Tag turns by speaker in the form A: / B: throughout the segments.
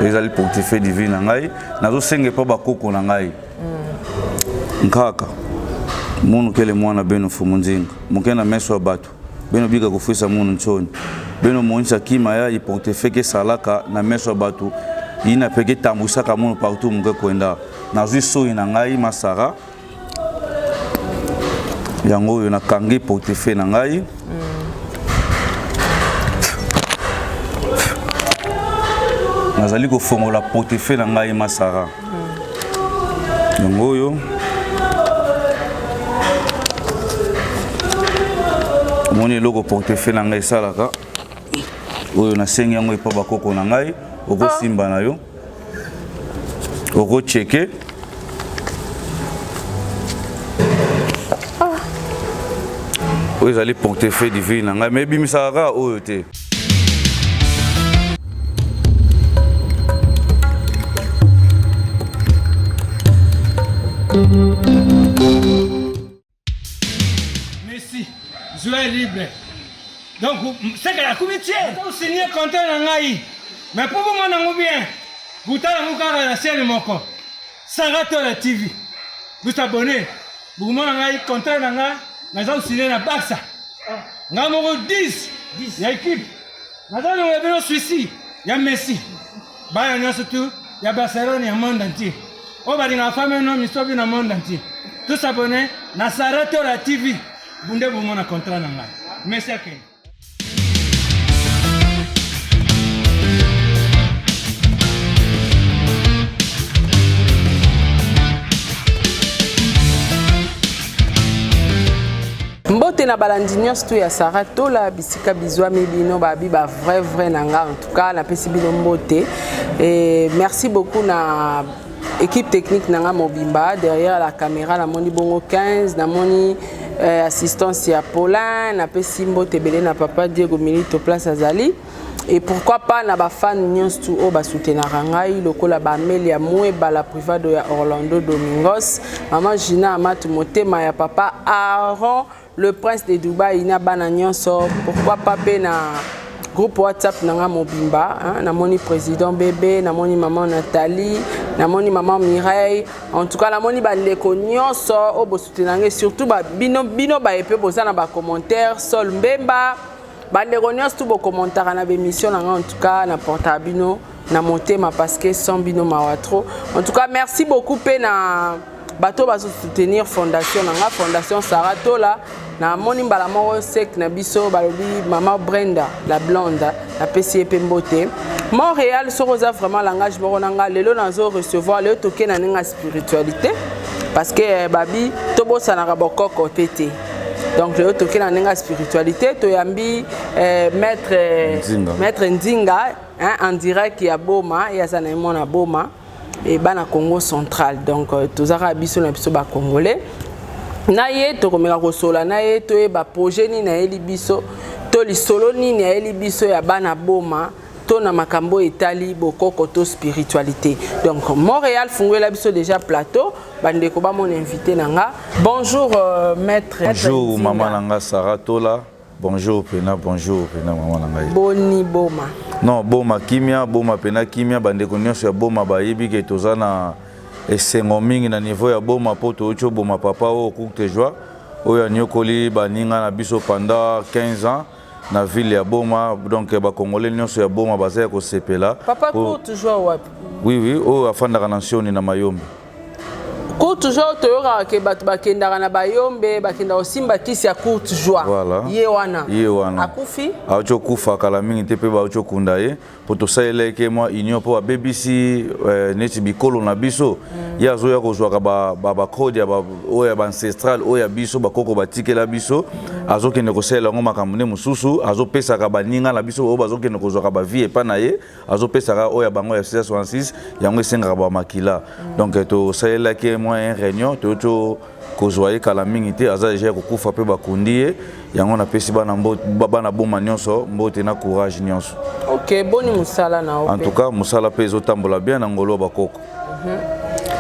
A: ezali portefeuille de vie na ngai nazosenga pa bakoko na ngai nkaka munu kele mwana beno fumunzinga mukena meso bato beno biga kufuisa munu nchoni beno monisa kima ya portefeuille ke salaka na meso bato ina peke tambusaka munu partout muke kwenda nazwi soyi na ngai masara yango yo nakangi portefeuille na ngai nazali kofongola portefeuille na ngai masara yango yo moni eloko portefeuille na ngai salaka oyo nasengi yango epa bakoko na ngai okosimba na yo okocheke oyo ezali portefeuille de vie na ngai me ebimisaka kaka oyo te
B: Merci. Joie libre. Donc, c'est que la comité, vous signez content en Aïe. Mais pour vous, mon bien, vous avez la chaîne mon corps. Sarato la TV. Vous abonnez. Vous m'avez content en Aïe. Mais vous signez la Barça. Nous avons 10. Il y a équipe. Nous avons un Suisse. Il y a Messi. Il y a surtout. Il y a Barcelone, il y a le monde entier. On va dire la femme et l'homme, ils sont dans le monde entier. Tous abonnés, Nasarato la TV. Vous devez vous montrer contrat. Merci à vous.
C: Mbote na balandinyo stu ya Sarato la bisika bizwa mibino babi ba vrai nanga en tout cas na pesi bino mbote et merci beaucoup na équipe technique nanga mobimba derrière la caméra la moni bongo 15 na moni assistance ya Paulin na pesi mbote belé na papa Diego Milito place Azali et pourquoi pas na ba fan nyonstu o ba soutenir ngai lokola ba Amelia Moueba la privado ya Orlando Domingos maman Gina Amatu motema ya papa Aaron le prince de Dubaï ina bana nyonso pourquoi pas na groupe WhatsApp nanga mobimba hein? Na moni président bébé na moni maman Nathalie na moni maman Mireille en tout cas na moni bandeko nyonso o bo soutenir surtout ba bino ba epé boza na ba commentaire Sol Mbemba bandeko nyonso tout bo commentaire na émission nanga en tout cas na porta bino na motema parce que sans bino mawatro en tout cas merci beaucoup pe na bato ba soutenir fondation nanga fondation Sarato la na moni mbala moko sec na biso balobi maman Brenda la blonde la PCP Mbote Montréal soroza vraiment langage moko nanga lelo nazo recevoir le toke na ninga spiritualité parce que babi tobosa na bokoko tete donc le toke na ninga spiritualité to yambi maître Ndinga hein, en direct ya Boma ya sana mona Boma et bana Congo central donc tozara biso na biso ba congolais naye to komeka kosola naye to e ba projet ni na eli biso to lisolo ni na eli biso ya bana Boma to na makambo etali bokoko to spiritualité donc Montréal fungwela biso déjà plateau bandeko ba mon invité nanga bonjour maître
A: bonjour maman nanga Sarato la bonjour pena maman nanga
C: boni Boma
A: non Boma kimia Boma pena kimia bandeko nyonso ya Boma bayibi ke tozana esengo mingi na niveau ya Boma poto ocho Boma papa o courte joie oya nyokoli baninga na biso pendant 15 ans na ville ya Boma donc ba congolais nyonso ya Boma bazaya ko sepela
C: papa courte joie wapi
A: oui o afandaka na Sioni na Mayombe
C: courte joie toyoka ke bato bakendaka na Bayombe bakenda osimba kisi ya courte joie
A: voilà
C: ye wana akufi
A: acho kufa kala mingi te pe ba ocho kunda ye poto saele ke moi union po BBC neti bikolo na biso ya zo ya kozwaka ba code ya ba oya ba ancestral oya biso bakoko batikela biso azokende kosela ngo makambo ne mususu azopesaka baninga na biso o bazokende kozwaka ba vie epa na ye azopesaka oya bango ya 666 yango esengaka ba makila donc to saele ke moi un réunion to kozwaye kala mingi te aza déjà kokufa pe bakundi ye yango na pesi bana bana Boma nyonso mbote na courage nyonso
C: OK boni musala na
A: en tout cas musala pe ezotambola bien na ngolo bakoko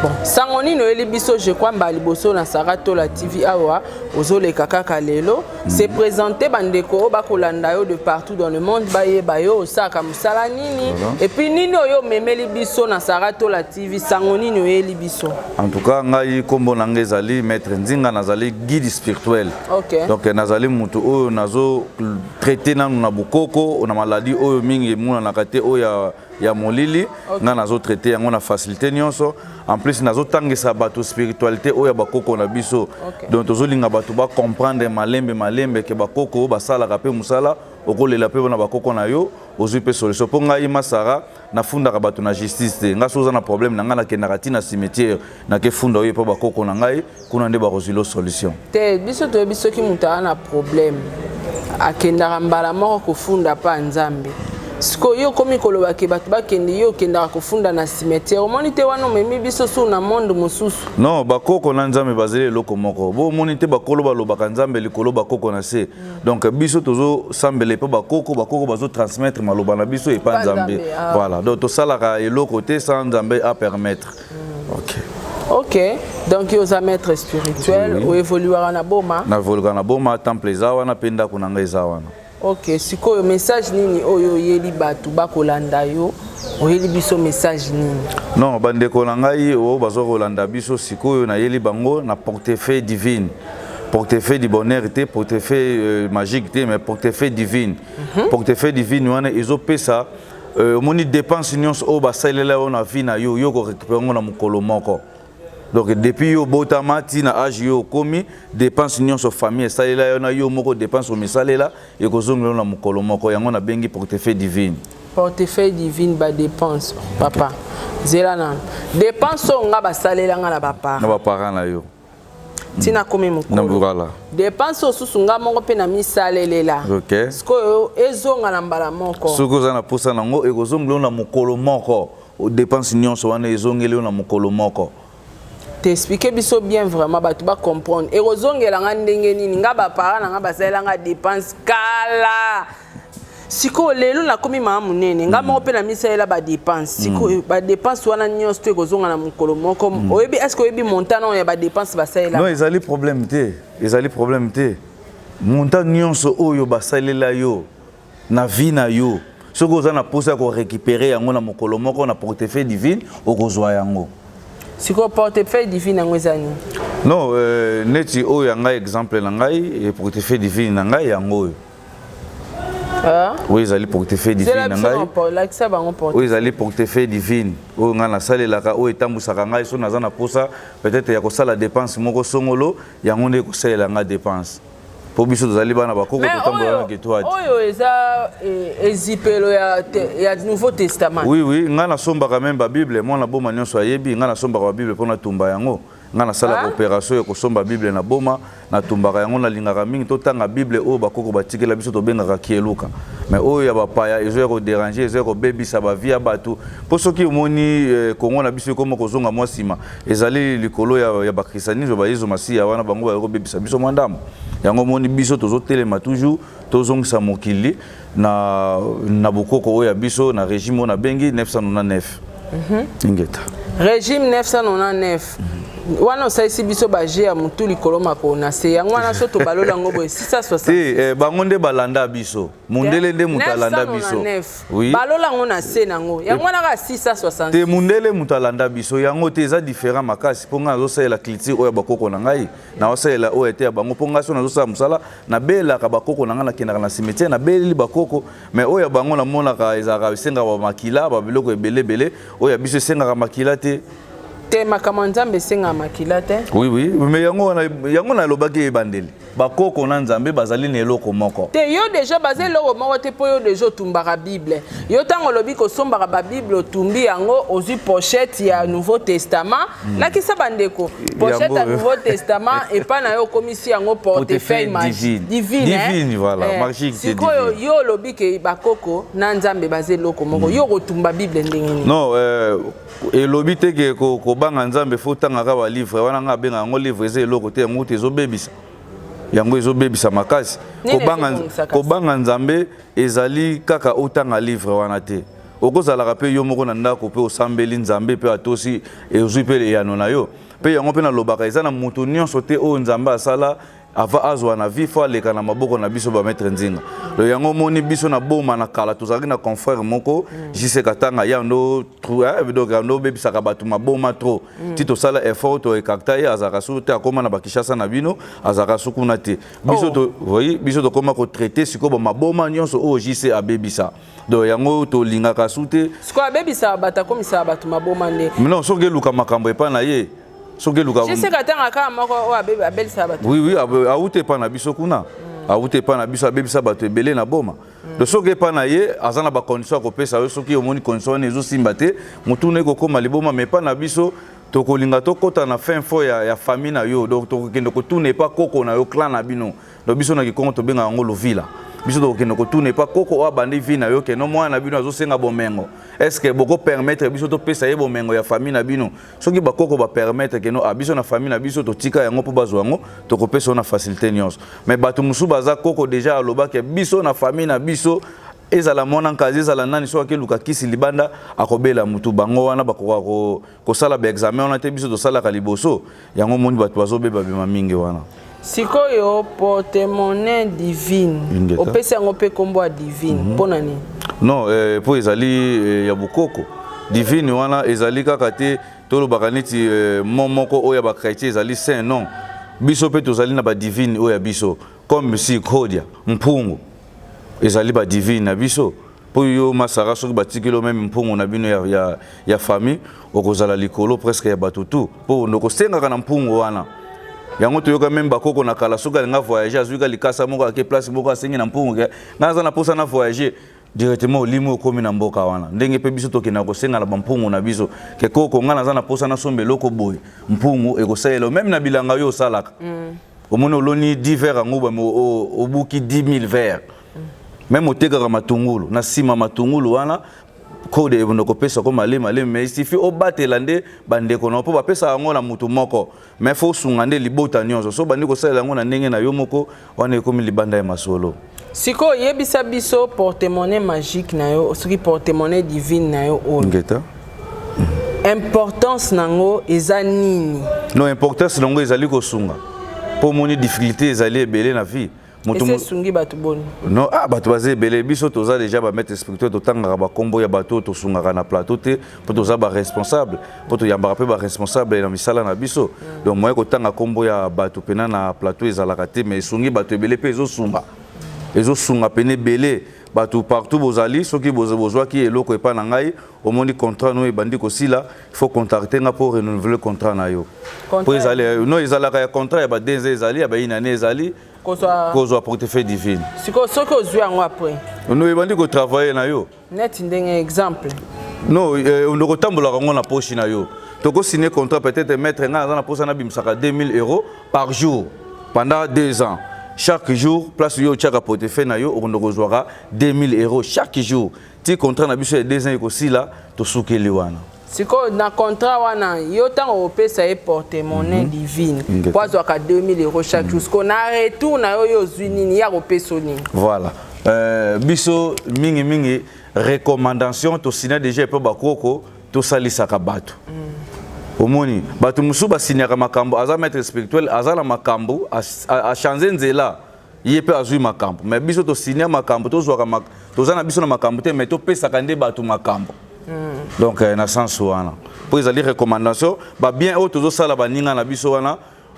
C: Bon, sangoni no elibiso je crois mbali boso na Sarato la TV awa ozole kaka kalelo c'est présenté bandeko bakolanda yo de partout dans le monde baye bayo osaka musala nini et puis nini oyo memeli biso na Sarato la TV sangoni no elibiso. En
A: tout cas ngai kombo nanga ezali maître Nzinga nazali guide spirituel.
C: OK.
A: Donc nazali mutu oyo nazo traiter nanu na bukoko na maladie oyo mingi muna na kate oyo ya molili nga nazo traiter yango na facilité nyonso. En plus nazo tangisa bato spiritualité oyo bakoko na biso. Donc tozolinga bato ba comprendre malembe ke bakoko basala ka pe musala okolela pe na bakoko na yo ozui pe solution po ngai masara na funda ka bato na justice te nga soza na problème na nga na kenda kati na cimetière na ke funda oyo po bakoko na ngai kuna nde ba kozilo solution
C: te biso to biso ki mutana na problème akenda mbala moko kufunda pa nzambe. Siko yo komi koloba ke bato bakende yo kenda kufunda na cimetière monite wana memi biso su na monde mususu.
A: Non bakoko na nzambe bazele loko moko bo monite bakolo balobaka nzambe likolo bakoko na se. Donc biso tozo sambele pe bakoko bazo transmettre maloba na biso et pas nzambe. Voilà donc to salaka eloko te sans nzambe à permettre. OK.
C: OK, donc yo za maître spirituel ou évoluera na boma.
A: Na évoluera na boma temple zawa na penda kunanga zawa.
C: OK, sikoyo message nini oyo yeli batu bakolanda yo oyeli biso message nini?
A: Non bandeko na ngai o bazo kolanda biso sikoyo na yeli bango na portefeuille divine. Portefeuille du bonheur te portefeuille magique te mais portefeuille divine. Portefeuille divine wana ezopesa moni dépense nyonso o basalela yo na vie na yo yo ko récupérer na mukolo moko. Donc depuis yo botamati na âge yo komi dépense nyonso famille salela yo na yo moko dépense o misalela e kozongela na mukolo moko yango na bengi portefeuille divine.
C: Portefeuille divine ba dépense papa zela na dépense nga basalela nga na papa
A: na ba parents na yo
C: tina komi mukolo
A: na
C: dépense osusu nga moko pe na misalela.
A: OK.
C: Siko ezonga na mbala moko
A: soko za na posa nango e kozongela na mukolo moko o dépense nyonso wana ezongela na mukolo moko.
C: T'expliquer biso bien vraiment bato ba comprendre et rozongela nga ndenge nini nga ba parents nga basala nga dépense kala siko lelo na komi mama munene nga mo pe na misaela ba dépense siko ba dépense wana nyonso te kozonga na mukolo moko oyebi est-ce que oyebi montant ya ba dépense basaela
A: non ezali problème te montant nyonso oyo basalela yo na vie na yo soko za na posa ko récupérer yango na mukolo moko na portefeuille divine okozwa yango.
C: Si vous portefeuille divine ngwezani.
A: Non, neti o yanga exemple na ngai et portefeuille divine na ngai yango. Oui, ils allaient portefeuille divine na ngai. Oui, ils allaient portefeuille divine. O nga na salelaka o etambusaka ngai so naza na posa peut-être ya ko sala dépense moko songolo yango nde ko sala nga dépense. Po biso tozali bana bakoko totambola na ketwati.
C: Oyo eza ezipelo ya Nouveau Testament.
A: Oui, nga na sombaka même ba Bible, moi na boma nyonso ayebi nga na sombaka ba Bible pona tumba yango. Nga na sala opération ya ko somba Bible na boma na tumbaka yango na lingaka mingi to tanga Bible o bakoko batikela biso to bengaka kieluka. Mais oyo ya bapaya ezo ya ko déranger, ezo ya ko bebisa ba via batu. Po soki omoni Kongo na biso komo kozonga mwa sima, ezali likolo ya ba christianisme ba yezo masiya wana bango ba ko bebisa biso mwandamo. Yango moni biso tozotelema toujours tozongisa mokili na bokoko oya biso na régime na bengi 999. Ingeta.
C: Régime 999. Wana osaisi biso baje ya mutu likolo makona se yango wana so to balola ngobo 660.
A: Bango nde balanda biso. Mundele nde mutalanda biso.
C: Oui. Balola ngo na se nango. Yango wana ka 660.
A: Te mundele mutalanda biso yango te eza différent makasi ponga zo sala culture oya bakoko na ngai na osala oya te bango ponga so na zo sala musala na bela ka bakoko na ngana kinaka na cimetière na beli bakoko mais oya bango na mona ka ezaka senga ba makila ba biloko ebele oya biso senga ka makila te.
C: Te makamanzambe senga makila te.
A: Oui, mais yango na lobaki ebandeli. Bakoko na nzambe bazali na eloko moko.
C: Te yo déjà bazé loko moko te po yo déjà tumbaka Bible. Yo tango lobi ko sombaka ba Bible tumbi yango ozu pochette ya Nouveau Testament. La kisa bandeko. Pochette ya Nouveau Testament et pas na yo komisi yango portefeuille magique. Divine
A: voilà, magique c'est divine.
C: Siko yo lobi ke bakoko na nzambe bazé loko moko. Yo ko tumba Bible ndenge.
A: Non, et lobi te ke ko banga nzambe faut tanga ka ba livre wana nga benga ngo livre eze eloko te yango te ezobebisa. Yango ezobebisa makasi ko banga nzambe ezali kaka otanga livre wana te okozala ka pe yo moko na ndako pe osambeli nzambe pe atosi ezwi pe eyano na yo pe yango pe na lobaka eza na mutu nyonso te o nzambe asala ava azwa na vie fo aleka na maboko na biso ba maître nzinga lo yango moni biso na boma na kala tozalaki na confrère moko jise katanga ya ndo donc ndo bebisaka bato maboma trop ti tosala effort to ekakta ye azaka su te akoma na bakishasa na bino azaka su kuna te biso to voyez biso to koma ko traiter siko ba maboma nyonso o jise abebisa donc yango to lingaka su te
C: siko abebisa bata komisa bato maboma nde
A: non soki luka makambo epa na ye soki luka
C: je sais katanga ka moko o abebisa bato
A: oui aute pa na biso kuna aute pa na biso abebisa bato ebele na boma de soki pa na ye azana ba condition ko pesa yo soki omoni condition ezo simba te mutu ne ko koma liboma mais pa na biso to kolinga to kota na fin fo ya famille na yo donc to kende ko tourner pas koko na yo clan na bino do biso na kikongo to benga ngo lovila biso to kende ko tourner pas koko o bandi vi na yo ke no mwana na bino azo senga bomengo est-ce que boko permettre biso to pesa ye bomengo ya famille na bino soki ba koko ba permettre ke no abiso na famille na biso to tika yango po bazwango to ko pesa na facilité nyonso mais bato musu baza koko déjà aloba ke biso na famille na biso ezala mona nkazi ezala nani so akeluka kisi libanda akobela mutu bango wana bakoka ko sala ba examen on a te biso to sala ka liboso yango moni bato bazobeba bema mingi wana
C: sikoyo porte-monnaie divine opesa yango pe kombo divine mpona nini
A: non po ezali ya bukoko divine wana ezali kaka te tolobaka neti momoko oyo ba chrétien ezali saint non biso pe tozali na ba divine oyo biso comme si kodia mpungu ezali ba divine na biso po yo masara soki batikelo même mpungu na bino ya famille okozala likolo presque ya bato tu po ndoko senga kana mpungu wana yango toyoka même bakoko na kala soki alinga voyager azuika likasa moko ake place moko asengi na mpungu ke naza na posa na voyager directement olimo okomi na mboka wana ndenge pe biso tokena kosenga na bampungu na biso ke koko nga naza na posa na sombe loko boye mpungu ekosalela même na bilanga yo osalaka omoni oloni 10 verres yango obuki 10 000 verres même otekaka matungulu na nsima matungulu wana kode ebonoko pesa ko malema mais sifi obatela nde bandeko na po bapesa yango na mutu moko mais faut sunga nde libota nyonso so bandi ko sala yango na ndenge na yo moko wana ekomi libanda ya masolo
C: siko yebisa biso porte-monnaie magique na yo soki porte-monnaie divine na yo o
A: ngeta
C: importance nango eza nini
A: non importance nango ezali ko sunga po moni difficulté ezali ebele na vie
C: Ese sungi batu boni.
A: Non, batu baze belé biso toza déjà ba mettre spirituel to tanga ba kombo ya bato to sunga na plateau te pour toza ba responsable pour to yamba pe ba responsable na misala na biso. Donc moi ko tanga kombo ya bato pena na plateau ezalaka te mais sungi bato belé pe ezo sunga. Ezo sunga pene belé bato partout bozali soki bozwa ki eloko epa na ngai au moni contrat no ebandi ko sila il faut contacter nga pour renouveler contrat na yo. Pour ezali no ezalaka ya contrat ya ba denze ezali ya ba inane ezali kozwa portefeuille divine.
C: Siko soki ozwi yango après.
A: No ebandi ko travailler na yo.
C: Net ndenge exemple.
A: Non, on kotambola ngo na poche na yo. Toko signer contrat peut-être mettre nga na poche na bimsaka 2000 € par jour pendant 2 ans. Chaque jour, place yo tchaka portefeuille na yo on kozwaka 2000 € chaque jour. Ti contrat na biso 2 ans ekosi la to sukeli wana.
C: Siko na contrat wana yo tango opesa e porte-monnaie divine kwa zwaka 2000 € chaque jour. Siko na retour na yo yo zwi nini ya kopeso nini.
A: Voilà. Biso mingi recommandation to signer déjà pe bakoko to salisaka bato. Omoni bato musu ba signaka makambo aza maître spirituel azala makambo a changer nzela yepe azui makambo mais biso to signer makambo to zwaka tozana biso na makambo te mais to pesa kande bato makambo. Donc na sens wana pour ezali recommandation ba bien o tozo sala baninga na biso wana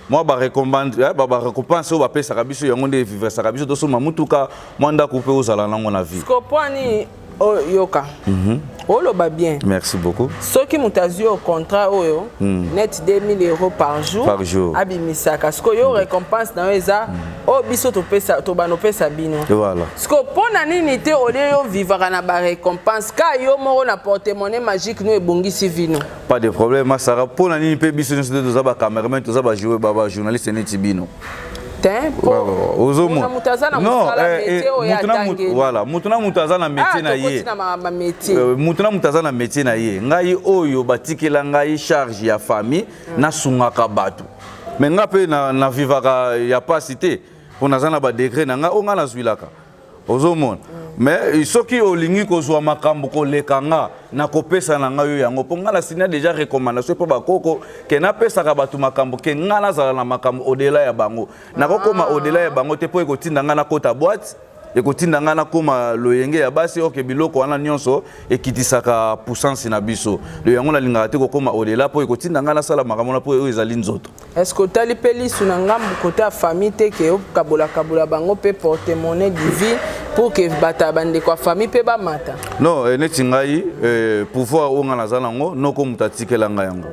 A: moi ba recommande ba récompense o ba pesa ka biso yango nde vivre sa ka biso to soma mutuka mwanda couper ozala nango na vie.
C: Skopani o yoka. Oloba bien.
A: Merci beaucoup.
C: Soki mutazi au contrat oyo net 2000 € par jour.
A: Par jour.
C: Abimisaka. Sko yo récompense na eza o biso to pesa to bano pesa bino.
A: Voilà.
C: Sko pona nini te ole yo vivra na ba récompense ka yo moko na porte-monnaie magique no ebongisi vino.
A: Pas de problème, Masara. Pona nini pe biso nso to za ba cameraman to za ba jouer ba journaliste neti bino. Non, voilà, mutuna mutazana métier na ye. Mutuna mutazana métier na ye. Ngai oyo batikela ngai charge ya famille na sungaka bato. Mais nga pe na vivaka ya pas cité. Pour nazana ba décret na nga o nga na zwilaka. Ozomon. mais soki olingi kozwa makambo kolekanga na kopesa na nga yo yango po nga na signé déjà recommandation po bakoko ke na pesa ka batu makambo ke nga na zala na makambo au-delà ya bango na kokoma au-delà ya bango te po ekotinda nga na kota boîte ekotinda nga na koma loyenge ya basi oke biloko wana nyonso ekitisaka puissance na biso le yango na linga te kokoma au-delà po ekotinda nga na sala makambo na po oyo ezali nzoto.
C: Est-ce que tali pelisu na ngambu kota famille te ke kabola bango pe porte-monnaie divine pour que bata bande kwa famille pe ba mata?
A: Non, neti ngai pouvoir onga na zala ngo noko mutatikela nga yango.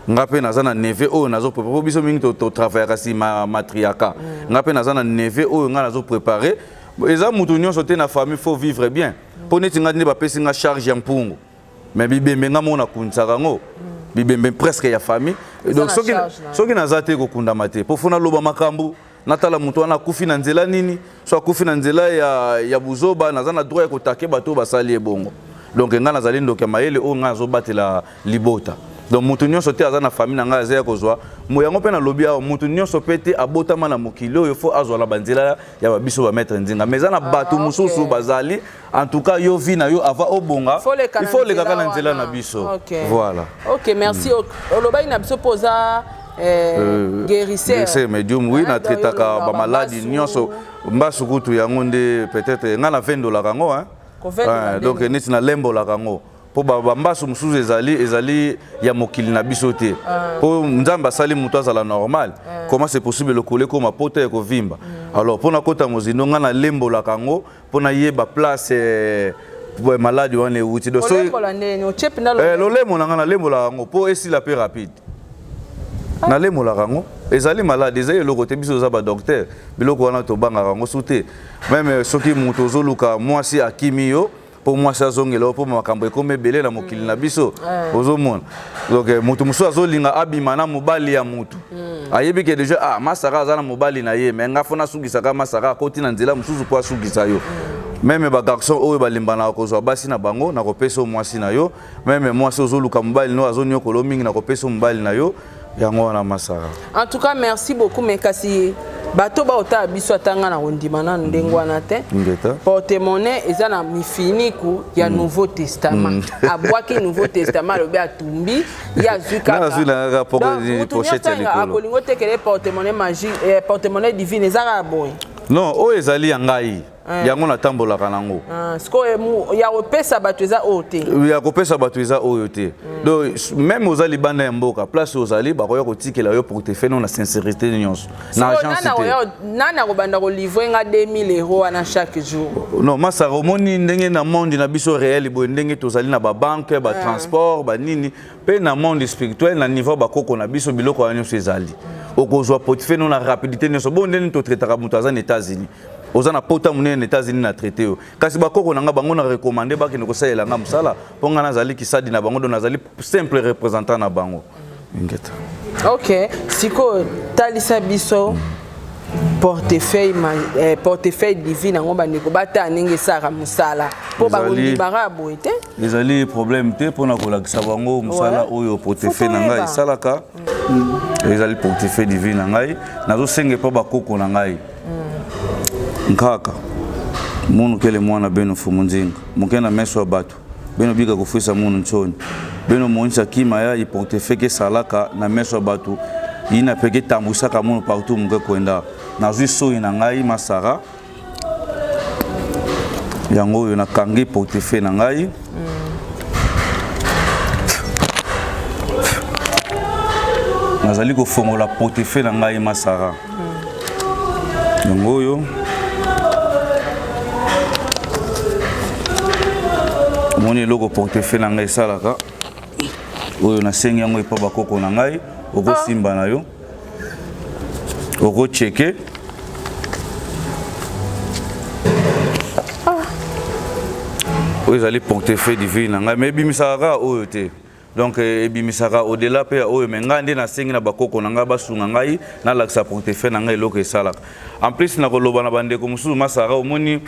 A: Ngape nazana neve oyo nazo préparer biso mingi to travailler kasi matriarcat. Ngape nazana neve oyo nga nazo préparer. Eza mutu nyonso te na famille faut vivre bien. Po neti nga ne ba pesi nga charge ya mpungu. Mais bibembe nga mona kunsaka ngo. Bibembe presque ya famille. Donc soki nazate ko kunda mate. Po fona loba makambu. Natala mutu wana kufi na nzela nini? So kufi na nzela ya buzoba nazana droit ko take bato basali ebongo. Donc nga nazali ndoka mayele o nga zo batela libota. Donc mutu nyonso te azana famille na nga azaya kozwa moyango pe na lobi awo mutu nyonso pete abotama na mokili oyo fo azwa la banzela ya babiso ba mettre nzinga mezana batu mususu bazali en tout cas yo vi na yo ava obonga il faut le kaka na nzela na biso. Voilà. OK, merci. Oloba ina biso poza guérisseur. C'est médium oui na traitaka ba maladie nyonso mbasu kutu yango nde peut-être nga na $20 kango hein. Donc neti na lembo la kango. Po bambasu musuzu ezali ya mokili na biso te po nzamba sali mutu azala normal comment c'est possible le coller comme pota ya kovimba alors pona kota mozindo nga na lembo la kango pona yeba place maladi wana euti do so lo lemo na nga na lembo la kango po esi la plus rapide na lembo la kango ezali malade ezali loko te biso za ba docteur biloko wana to banga kango sute même soki mutu zoluka mwasi akimi yo pour moi ça zongelo pour makambo ekome belé na mokili na biso ozomona donc mutu muso azolinga abima na mobali ya mutu ayebi ke déjà masaka azana mobali na ye mais nga fona sugisa ka masaka koti na nzela mususu po asugisa yo même ba garçon oyo balimbana kozwa basi na bango na kopesa mwasi na yo même mwasi ozoluka mobali no azonyokolo mingi na kopesa mobali na yo yango na masaka. En tout cas merci beaucoup Mekasi. Bato ba ota biso atanga na ondima na ndengwana te porte-monnaie eza na mifiniku ya Nouveau Testament abwaki Nouveau Testament lobi atumbi ya zuka na pochette ya likolo akolingo tekele porte-monnaie magique porte-monnaie divine eza boy non o ezali ya ngai yango na tambola kanango siko ya kopesa bato eza ote ya kopesa bato eza oyo te donc même ozali banda ya mboka place ozali bakoya kotikela yo portefeuille na sincérité nyonso na agence te nana ko banda ko livrer nga 2000 € na chaque jour non masa romoni ndenge na monde na biso réel bo ndenge tozali na ba banque ba transport ba nini pe na monde spirituel na niveau ba koko na biso biloko ya nyonso ezali okozwa portefeuille na rapidité nyonso bo ndenge to traitaka mutu aza na États-Unis ozana pota munene États-Unis na traité yo kasi bakoko nanga bango na recommander ba kene ko sayela nga musala ponga nazali kisadi na bango do nazali simple représentant na bango ngeta. OK siko talisa biso portefeuille divine ngo bandeko bata ndenge saka musala po ba libara boite ezali problème te pona ko lakisa bango musala oyo portefeuille na ngai salaka ezali portefeuille divine na ngai nazo senge pa bakoko na ngai nkaka munu kele mwana beno fumunzinga mukena meso bato beno biga kufuisa munu nchoni beno monisa kima ya portefeuille salaka na meso bato ina peke tambusaka munu partout muke kwenda nazwi so ina ngai masara yango yo na kangi portefeuille na ngai nazali ko fongola portefeuille na ngai masara yango yo moni loko portefeuille na ngai salaka oyo na sengi yango epa bakoko na ngai oko simba na yo oko cheke oyo ezali portefeuille divine na ngai mais ebimisaka oyo te donc ebimisaka au-delà pe oyo mais ngai nde na sengi na bakoko na ngai basunga ngai na lakisa portefeuille na ngai eloko esalaka en plus na koloba na bandeko mosusu masaka omoni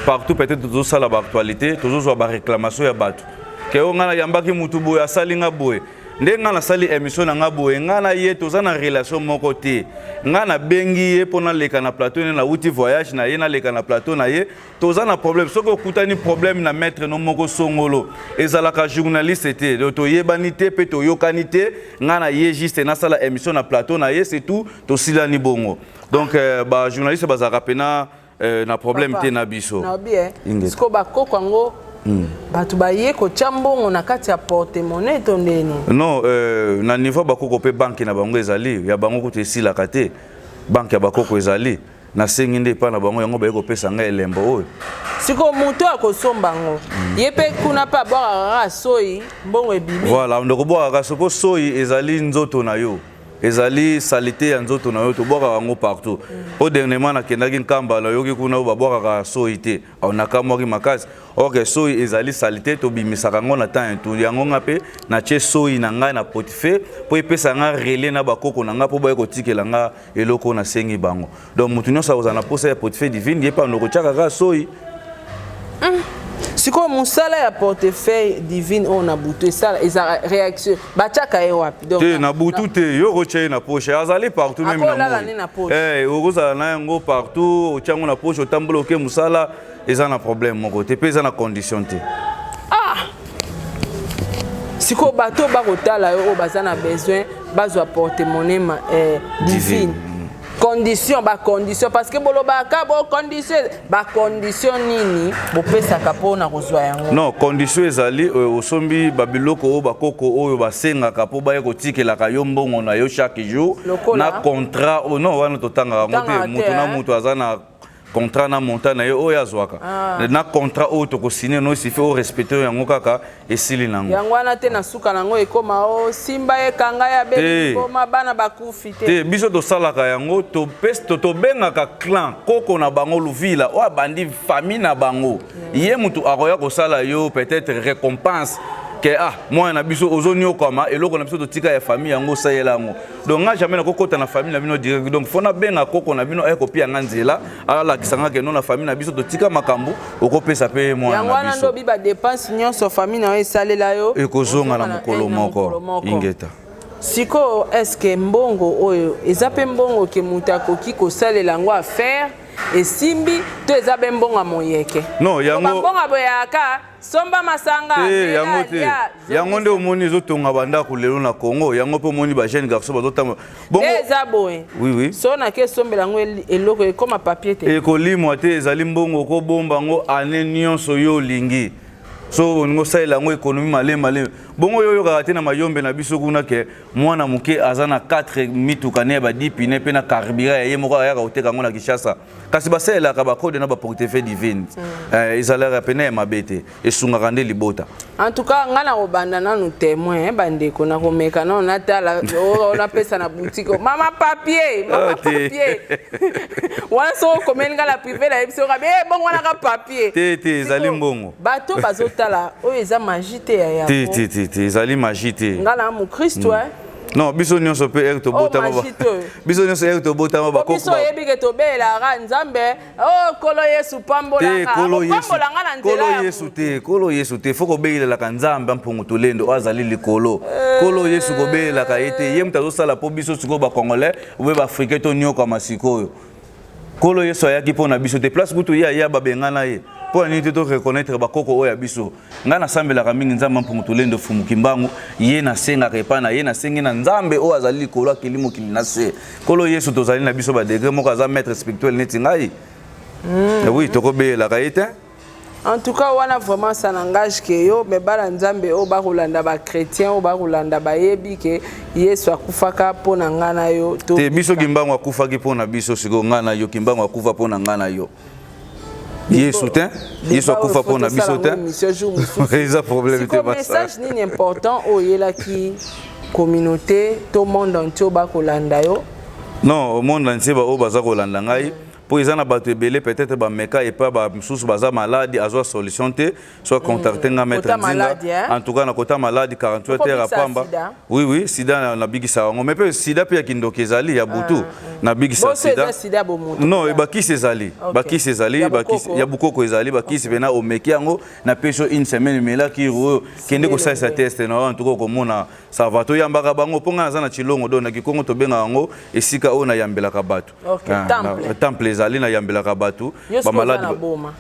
A: partout peut-être tozosala baactualité tozozwa baréclamation ya bato ke oyo ngai na yambaki mutu boye asali nga boye ndenga na sali émission na nga boye nga na ye toza na relation moko te nga na bengi ye pona leka na plateau na uti voyage na ye na leka na plateau na ye toza na problème soko okutani problème na maître no moko songolo ezalaka journaliste te to yebani te pe to yokani te nga na ye juste na sala émission na plateau na ye c'est tout to silani bongo donc ba journaliste bazaka pena na problème te na biso
C: na bien siko ba kokango batu baye ko chambongo na kati ya porte-monnaie to ndeni
A: non na niveau bakoko pe banque na bango ezali ya bango ko te silaka te banque ya bakoko ezali na sengi nde pa na bango yango baye ko pesa nga elembo oyo
C: siko muto akosomba ngo yepe kuna pa bwa soyi mbongo ebimi
A: voilà ndoko bwa sopo soyi ezali nzoto na yo ezali salité ya nzoto na yo to bwaka yango partout au dernièrement na kendaki nkamba na yoki kuna ba bwaka soyi te on akamwaki makasi ok soyi ezali salité to bimisaka ngo na temps to yango ngape na che soyi na ngai na portefeuille po epesa nga relais na bakoko na nga po ba ko tikela nga eloko na sengi bango donc mutu nyonso ozana posa ya portefeuille divine yepa ndoko chaka ka soyi
C: siko musala ya portefeuille divine on a butu ça eza réaction bachaka e wapi donc
A: te na butu te yo roche na poche azali partout même na mo okoza na yango partout ochango na poche otambola ke musala eza na problème moko te pe eza na condition te
C: siko bato bakotala yo baza na besoin bazwa porte-monnaie divine condition parce que bolobaka bo condition nini bopesaka pona kozwa yango
A: non condition ezali osombi babiloko o bakoko oyo basengaka po baye kotikelaka yo mbongo na yo chaque jour na contrat non wana totanga ngo te mutu na mutu azana contrat na montant na yo oyo azwaka na contrat oyo tokosine no sifi o respecter yango kaka esili nango
C: yango wana te na suka nango ekoma o simba ekanga ya be koma bana bakufi te
A: biso tosalaka yango tobengaka clan koko na bango luvila o abandi famille na bango ye mutu akoya kosala yo peut-être récompense que moi na biso ozonyo kama eloko na biso totika ya famille yango sayela yango donc nga jamais na kokota na famille na bino direct donc fona benga koko na bino ekopia nganzela ala kisanga ke non na famille na biso totika makambo okopesa pe moi na biso
C: yango wana ndo biba dépense nyonso famille na esalela yo
A: ekozonga na mokolo moko ingeta
C: siko est-ce que mbongo oyo ezape mbongo ke mutakoki kosalela yango affaire esimbi to ezabe mbongo moyeke
A: non yango
C: mbongo boyaka somba masanga
A: yango te yango nde omoni ezotonga bandako lelo na Congo yango pe omoni ba jeune garçon bazotama
C: bongo eza boye
A: oui
C: so na ke sombela yango eloko ekoma papier te
A: ekolimwa te ezali mbongo ko bomba ngo ane nyonso yo lingi so ngo saila yango économie malema bongo yo yoka te na mayombe na biso kuna ke mwana muke azana 4 mituka ne ba 10 pine pe na carburant ye moko ayaka oteka ngo na Kinshasa kasi basela ka ba code na ba portefeuille divine ezalaka pena ya mabete esunga nde libota
C: en tout cas ngana obanda nanu témoin bandeko na komeka na onatala ona pesa na boutique mama papier wanso komelinga la privé la ebiso ka be bongo na ka papier
A: te ezali mbongo
C: bato bazotala oyo eza magie te ya
A: te ezali magie te
C: ngala mu Christ
A: non biso nyonso pe erto botama biso nyonso erto botama ba
C: biso yebike to bela ra nzambe kolo Yesu pambola
A: kolo Yesu te foko belela ka nzambe mpungu tolendo azali likolo kolo Yesu ko bela ka ete ye mutazo sala po biso siko ba congolais ou ba africain to nyoka masiko kolo Yesu ayaki pona biso te place butu ya babengana ye pour nous te reconnaître bakoko oya biso ngana sambela ka mingi nzambe mpungu tolendo fumu kimbangu ye na senga repana ye na sengi na nzambe o azali likolo kilimo kilinase kolo Yesu tozali na biso ba degré moko za maître spirituel neti ngai oui tokobela ka ete
C: en tout cas wana vraiment ça n'engage que yo mais bala nzambe o ba kolanda ba chrétien o ba kolanda ba yebi ke Yesu akufaka pona ngana yo to
A: te biso kimbangu akufaki pona biso siko ngana yo kimbangu akufa pona ngana yo Yesu te Yesu akufa pona biso te eza problème te
C: ba message ni important o yela ki communauté to monde entier ba kolanda yo
A: non au monde entier ba o baza kolanda ngai pour ils en abattre belé peut-être ba meka et pas ba sous baza maladie azwa solution te soit contacter nga maître Nzinga en tout cas na kota maladie 48 heures à pamba oui sida na bigisa ngo mais pe sida pe kindokezali ya butu na bigisa sida
C: sida bomoto
A: non bakisi ezali bakisi ezali bakisi ya bukoko ezali bakisi pena omeki yango na peso une semaine mela ki ro kende ko sa test na en tout cas komona ça va to yambaka bango ponga na chilongo do na kikongo to benga yango esika o na yambelaka bato temple ezali na yambelaka bato ba malade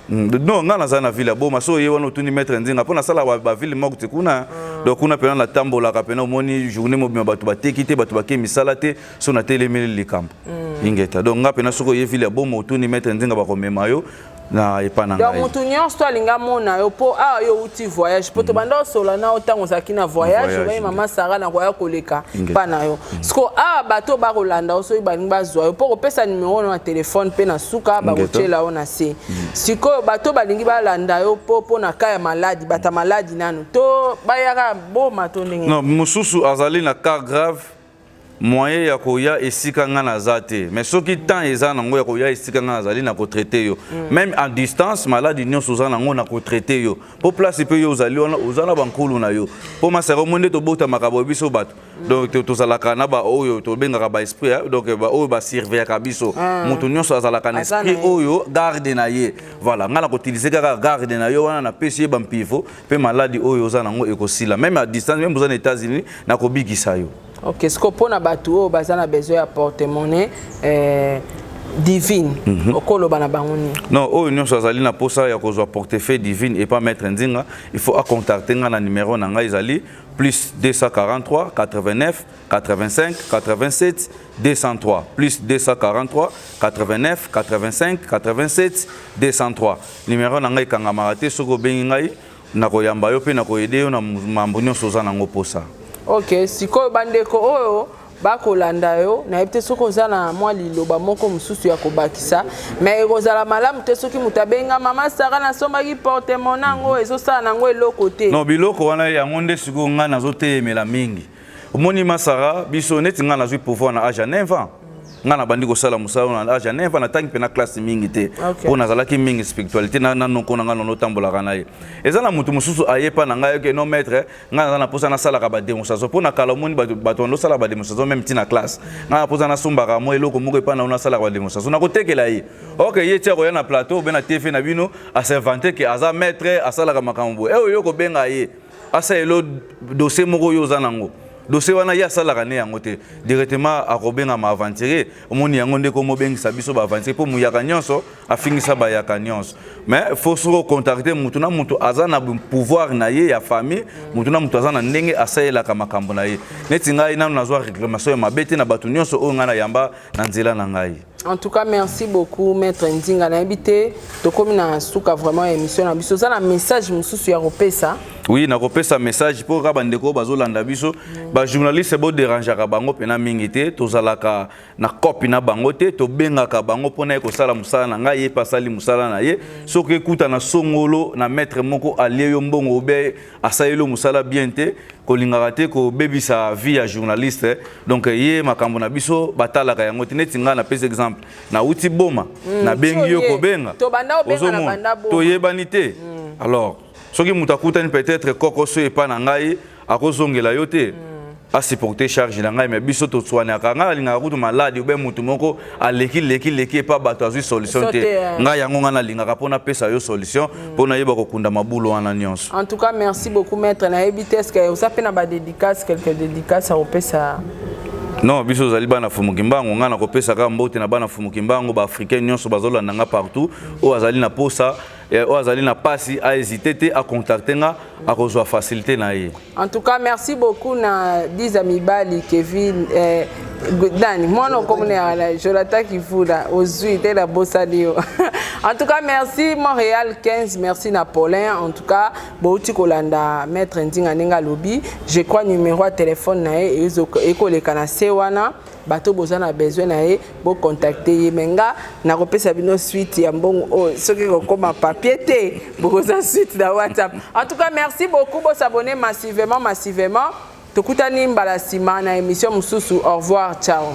A: non ngana za na ville boma so ye wana tuni mettre nzinga pona sala ba ville moko tikuna donc kuna pena na tambola ka pena moni journée mo bato bateki te bato bakemi misala te so na telemeli likambo ingeta donc nga pena soko ye ville boma tuni mettre nzinga ba komema yo na epana ngai
C: donc mutu nyonso alinga mona yo po yo uti voyage po to banda sola na otango zaki na voyage ba mama Sara na koya koleka pana yo sko bato ba kolanda so ibaninga bazwa yo po kopesa numéro na téléphone pe na suka ba kochela ona se siko bato balingi balanda yo po na kaya maladi bata maladi nanu to bayaka boma to ndenge
A: non mususu azali na cas grave moyen ya koya esika nga na zate mais soki temps eza nango ya koya esika nga azali na ko traiter yo même à distance maladi nyonso za nango na ko traiter yo po place pe yo ozali ozana bankulu na yo po masero monde to bota makabo biso bato donc to zalaka na ba oyo to benga ba esprit donc ba oyo ba servir ka biso mutu nyonso azalaka na esprit oyo garde na ye voilà nga na ko utiliser ka garde na yo wana na pesi ba mpivo pe maladi oyo za nango ekosila même à distance même aux États-Unis na ko bigisa yo.
C: Ok, ce qu'on peut na batu bazana besoin de porte-monnaie divine. Okolo bana bangoni.
A: Non, oh union sazali na posa ya kozwa portefeuille divine et pas mettre ndinga, il faut contacter na numéro na nga izali plus 243 89 85 87 203 plus 243 89 85 87 203 numéro na nga ikanga marate soko bengi ngai na koyamba yo pe na koyede yo na mambo nyonso za nango posa.
C: Ok, sikoyo bandeko oyo bakolanda yo na yebite soki oza na mwa liloba moko mosusu ya kobakisa mais ekozala malamu te soki moto abenga mama Sara nasombaki portemone nango ezosala nango eloko te.
A: Non biloko wana yango nde sikoyo ngai nazotelemela mingi omoni Masara biso neti ngai nazwi pouvoir na age ya 9 ans nga na bandi kosala musala na age ya 9 ans na tangi pena classe mingi te po nazalaki mingi spiritualité na noko na nga no tambolaka na ye eza na mutu mususu ayepa na ngai ke no maître nga na na posa na sala ka ba démonstration po na kala moni bato ndo sala ba démonstration même tina classe nga na posa na sombaka mo eloko moko epa na sala ba démonstration na kotekela ye OK ye tia koya na plateau be na TV na bino a s'inventer que aza maître asala ka makambo yo ko benga ye asa elo dossier moko yo zanango dossier wana ya salaka ne yango te directement akobenga ma aventurer omoni yango ndeko mobengisa biso ba aventurer po muyaka nyonso afingisa ba yaka nyonso mais faut se contacter mutu na mutu azana pouvoir na ye ya famille mutu na mutu azana ndenge asayela ka makambo na ye neti ngai nanu nazwa réclamation ya mabete na batu nyonso o ngana yamba na nzela na ngai.
C: En tout cas, merci beaucoup, Maître Ndinga. Na habité, to comme na souka vraiment émission na biso. Ça na message mususu ya kopesa.
A: Oui, na kopesa message pour ka bandeko bazolanda biso. Ba journaliste bo déranger ka bango pena mingi te, to zalaka na copie na bango te, to benga ka bango pona ko sala musala na ngai pasali musala na ye. Soki ekuta na songolo na maître moko alie yo mbongo be asayelo musala bien te. Kolingaka te ko bebisa vie ya journaliste donc ye makambo na biso batalaka yango te neti nga na pese exemple na uti boma na bengi yo ko benga
C: to banda obenga na banda boma
A: to yebani te alors soki muta kutani peut-être koko so epa na ngai akozongela yo te a supporter charge na ngai mais biso to tswana ka nga linga kutu maladi ube mutu moko aleki pa bato azwi solution te nga yango nga na linga ka pona pesa yo solution pona yeba ko kunda mabulo wana nyonso.
C: En tout cas, merci beaucoup maître na ebiteske que vous avez na dédicace quelques dédicaces au pesa.
A: Non, biso zali bana fumukimbango nga na kopesa ka mbote na bana fumukimbango ba africain nyonso bazolanda nga partout o azali na posa o azali na pasi a hésiter à contacter nga a kozwa facilité na ye.
C: En tout cas, merci beaucoup na 10 amis Bali Kevin Dani moi non comme Jonathan Kifuda ozui te la bossa dio. En tout cas, merci Montréal 15, merci Napoléon. En tout cas, Bouti Kolanda Maître Ndinga Nenga Lobby, je crois numéro de téléphone na e eko le kana sewana bato bozana besoin na e bo contacter ye menga na kopesa bino suite ya mbongo o soki ko koma papier te boza suite na WhatsApp. En tout cas, merci beaucoup, bo s'abonner massivement. Tokutani mbala sima na émission mususu. Au revoir, ciao.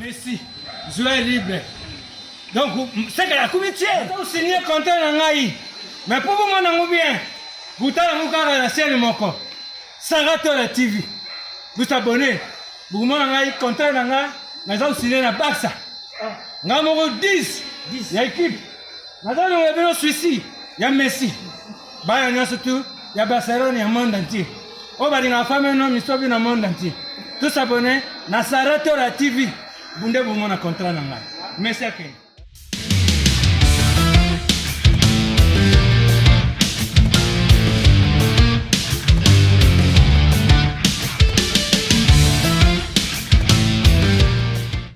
B: Merci. Soyez libre. Donc, c'est que la comité, vous signez contrat dans Ngaï. Mais pour vous, mon bien, vous avez la scène moko. Sarah Tola TV. Vous abonnez. Vous avez contrat dans Ngaï. Vous signez la Baxa. Vous avez 10. Il y a équipe. Vous avez un suicide. Il y a Messi. Il y a surtout. Il y a Barcelone, il y a le monde entier. On va dire la femme et l'homme, ils sont dans le monde entier. Tous abonnés. Sarah Tola TV. Vous avez un contrat dans Ngaï. Merci à vous.